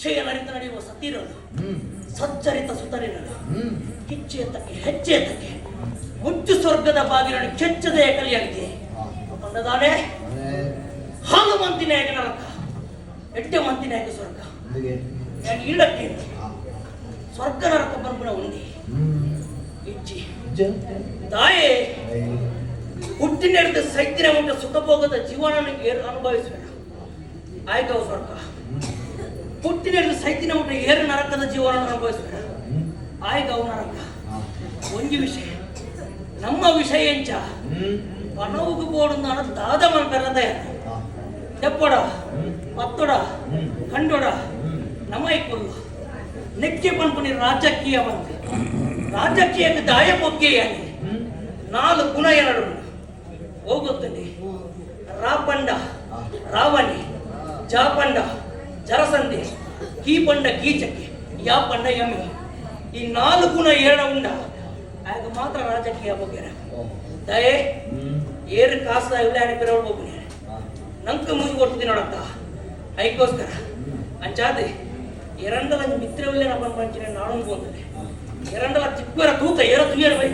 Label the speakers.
Speaker 1: ಇಚ್ಛೆಯನ್ನರಿತ ನಡೆಯುವ ಸತಿರಲು ಸಚ್ಚರಿತ ಸುತರಿರಲು ಕಿಚ್ಚೆ ಎತ್ತಕ್ಕೆ ಹೆಜ್ಜೆ ಎತ್ತಕ್ಕೆ ಮುಚ್ಚು ಸ್ವರ್ಗದ ಬಾಗಿಲನ್ನು ಕೆಚ್ಚದೆ ಕಲಿಯಾಗಿದೆ ಕೊಂಡದಾನೆ ಹಾಲು ಮಂತಿನಾಯಕ ನರಕ ಎಟ್ಟೆ ಮಂತಿನಾಯಕ ಸ್ವರ್ಗ ಇಲ್ಲಕ್ಕೆ ಸ್ವರ್ಗ ನರಕ ಬಂಪುನ ಉಂಡಿ ಇಜ್ಜಿ ತಾಯೇ ಹುಟ್ಟಿನೆಡೆದ ಸೈತಿನ ಉಂಟ ಸುಖಭೋಗದ ಜೀವನ ಅನುಭವಿಸುವ ಆಯ್ಕವ ಸ್ವರ್ಗ ಹುಟ್ಟಿನೆಡೆದ ಸೈತಿನ ಉಂಟ ಏರು ನರಕದ ಜೀವನ ಅನುಭವಿಸುವ ಆಯ್ಕವ ನರಕ ಒಂದು ವಿಷಯ ನಮ್ಮ ವಿಷಯ ಎಂಚ ಪಣವುಗು ಬೋಡು ದಾದ ಮನ ಬೆಲ್ಲದ ತೆಪ್ಪೊಡ ಪತ್ತೊಡ ಕಂಡೊಡ ನಮೈಕೊಲ್ಲು ನೆಕ್ಕೆ ಪನ್ಪುನಿ ರಾಜಕೀಯ ಬಂದು ರಾಜಕೀಯಕ್ಕೆ ದಾಯ ಪೊಗ್ಗೆಯಾಗಿ 4 ಗುಣ ಎರಡು ಹೋಗುತ್ತದೆ ರಾಪಂಡ ರಾವಣಿ ಜಾಪಂಡ ಜರಸಂಧಿ ಕೀಪಂಡ ಕೀಚಕ್ಕೆ ಯಾಪಂಡ ಯಮಿ ಈ 4 ಗುಣ ಎರಡು ಉಂಡ ಆಗ ಮಾತ್ರ ರಾಜಕೀಯ ಬಗ್ಗೆರ ದಯೆ ಏರು ಕಾಸದ ಇವ್ಲಾಣಿ ಪೆರವಳು ಹೋಗ್ತೀನಿ ನಂಕ ಮುಗಿ ಕೊಡ್ತೀನಿ ನೋಡಕ್ಕ ಐಕೋಸ್ಕರ ಅಂಚಾದೆ ಎರಡಲ ಮಿತ್ರವಿಲ್ಲ ನಮ್ಮ ಪಂಚಿನ ನಾಡು ಬಂದಿದೆ ಎರಡಲ ಚಿಕ್ಕವರ ತೂಕ ಏರ ತುಯ್ಯರ ಬೈ